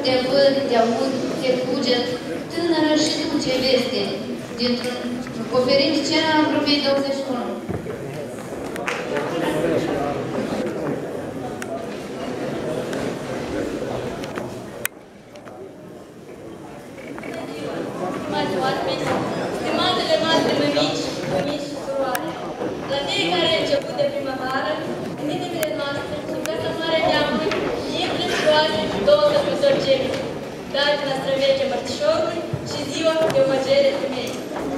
te văd, te aud, te cuget, tânără și dulce veste, dintr-un conferință scena în grupii 21. Stimatele noastre mămici și suroare, la fiecare început de primăvară, în inimile noastre și pe mare neamului, intră și roage două sărbători gemene, date la străveche mărțișorului și ziua de omagere femei.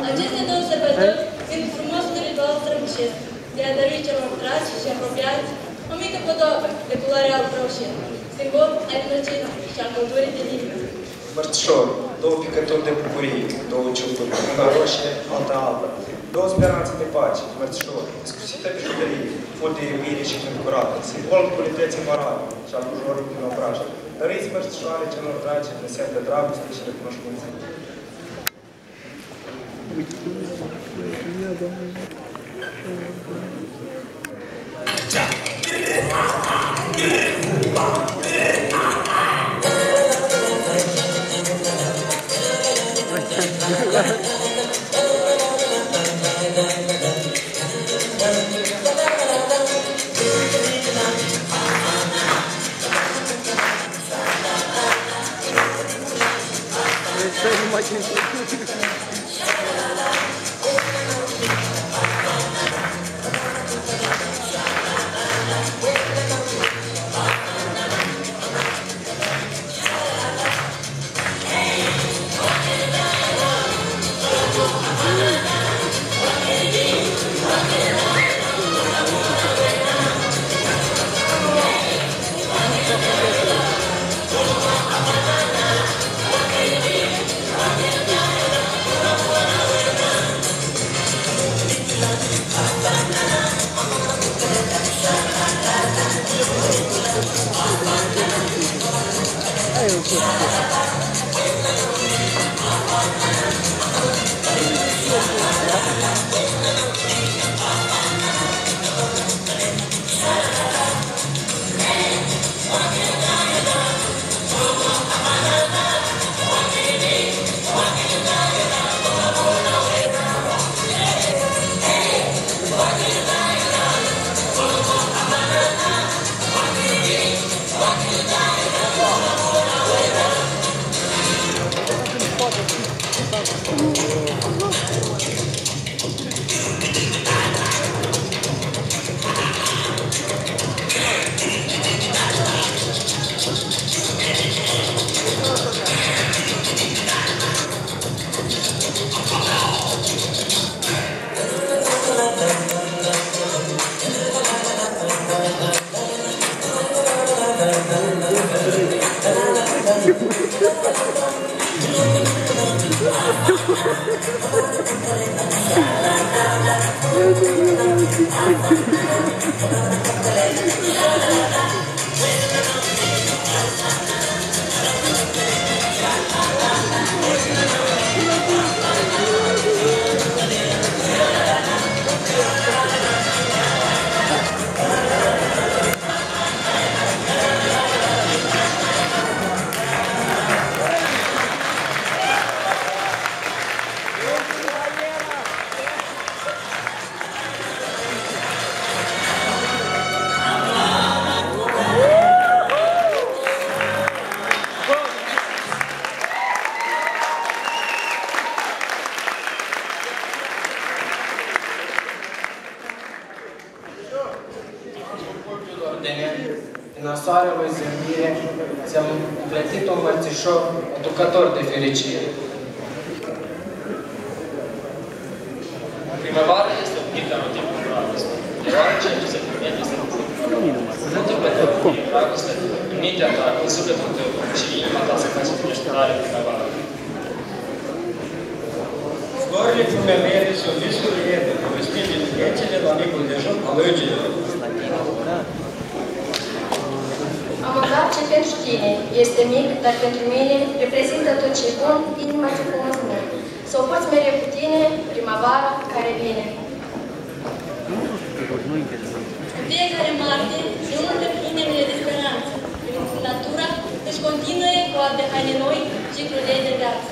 Aceste două sărbători sunt frumosul ritual străbușesc de a dărui celor dragi și apropiați o mică podobă de culoare alb-roșie, simbol al inocenței și a căldurii de inimă. Mărțișorul, două picături de bucurie, două ciucuri, una roșie, alta albă, două speranțe de pace, mărțișorul, iscusită bijuterie, fund de iubire și când curată, simbolul puriteții morale și al ușorului din obrajă. Dăriți mărțișoare celor dragi în semn de dragoste și recunoștință. În asoarea lui zâmbire, ți-am împletit un mărțișor aducător de fericire. Primăvara este un pic anotimul dragoste, deoarece se primește să întâmplă dragoste în mintea ta, în sufletul tău și inima ta să faci deșteptare primăvară. Florile primăverii sunt visuri rede, povestind din viețile la micul dejun al îngerilor. Am aflat ce pentru tine este mic, dar pentru mine reprezintă tot ce e bun, inima ce frumos mult. Să o poți mereu cu tine, primăvara care vine. În fiecare martie se umplă inimile de speranță, prin natura își continuă cu bărbat de haine noi și crudei de viață.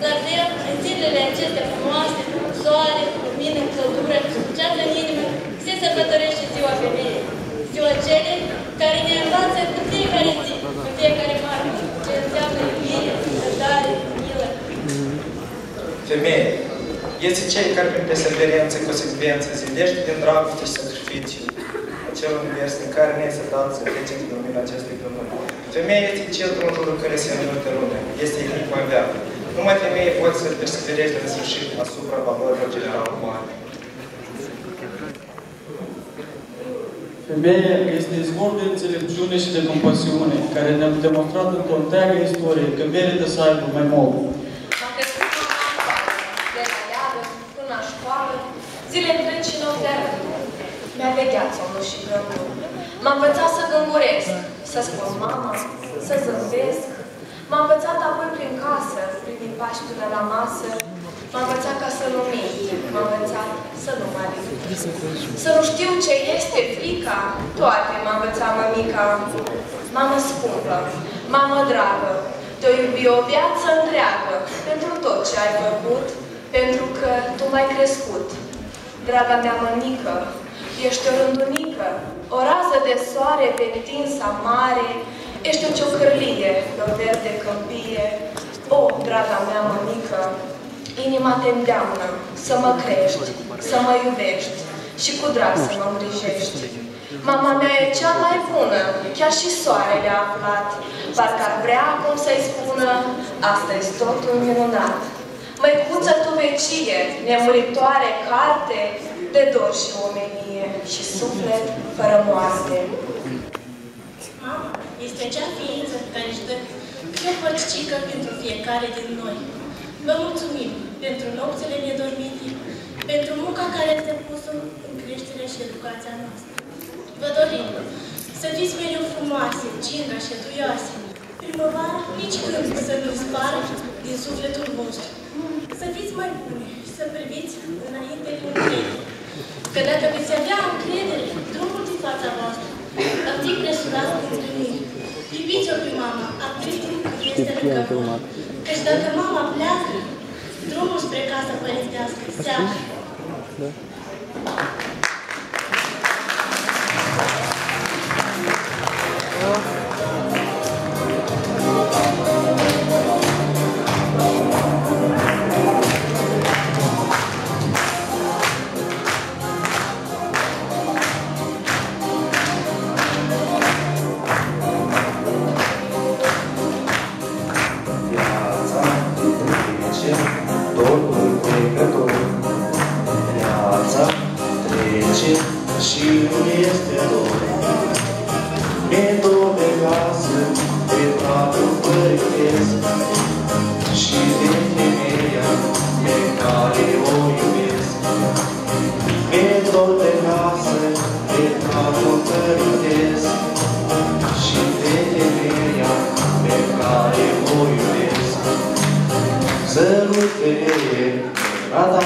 La fel, în zilele acestea frumoase, soare, lumină, căldură, ceață în inimă, se sărbătorește ziua femeii. Ziua celei care ne învață cu fiecare zi, cu fiecare parte, ce înseamnă iubire, răbdare, milă. Femeie este cei care prin perseverență, consecvență, zidește din dragoste și sacrificiu acel univers în care ne este dat să trecem din lumina acestui pământ. Femeia este cel în jurul care se învârte lumea, este inima în veacă. Numai femeie poate să persevereze în sfârșit asupra valorilor general umane. Femeia este izvor de înțelepciune și de compasiune, care ne-a demonstrat într-o întreagă istorie că merită să aibă mai mult. M-a crescut mama de la iară până la școală, zile întregi și noaptea. Mi-a vegheat somnul și grăbul. M-a învățat să gânguresc, să spun mama, să zâmbesc. M-a învățat apoi prin casă, privind pași până la masă. M-a învățat ca să nu mint. M-a învățat să nu mă ridic. Să nu știu ce este frica, toate m-a învățat mămica. Mamă scumpă, mamă dragă, te-o iubi o viață întreagă pentru tot ce ai făcut, pentru că tu m-ai crescut. Draga mea mămică, ești o rândunică, o rază de soare pe întinsa mare, ești o ciocârlie pe o verde câmpie. O, draga mea mămică, inima te îndeamnă să mă crești, să mă iubești și cu drag să mă îngrijești. Mama mea e cea mai bună, chiar și soarele a aflat, parcă ar vrea cum să-i spună, asta-i totul minunat. Măicuță tu vecie, nemuritoare carte, de dor și omenie și suflet fără moarte. Mama este acea ființă care își dă o părcică pentru fiecare din noi. Vă mulțumim pentru nopțile nedormite, pentru munca care ați depus-o în creșterea și educația noastră. Vă dorim să fiți mereu frumoase, ginga și duioase. Primăvara nici când să nu dispară din sufletul vostru. Să fiți mai bune și să priviți înainte cu încredere. Că dacă veți avea încredere, drumul din fața voastră va fi presurat cu întâlniri. Iubiți-o pe mama, atât timp cât este lângă voi. Căci dacă mama pleacă, drumul spre casa părintească se află. Și nu este dor. Mi-e dor de casă, de tatăl părintesc și de femeia pe care o iubesc. Mi-e dor de casă, de tatăl părintesc și de femeia pe care o iubesc. Să nu femeie, rata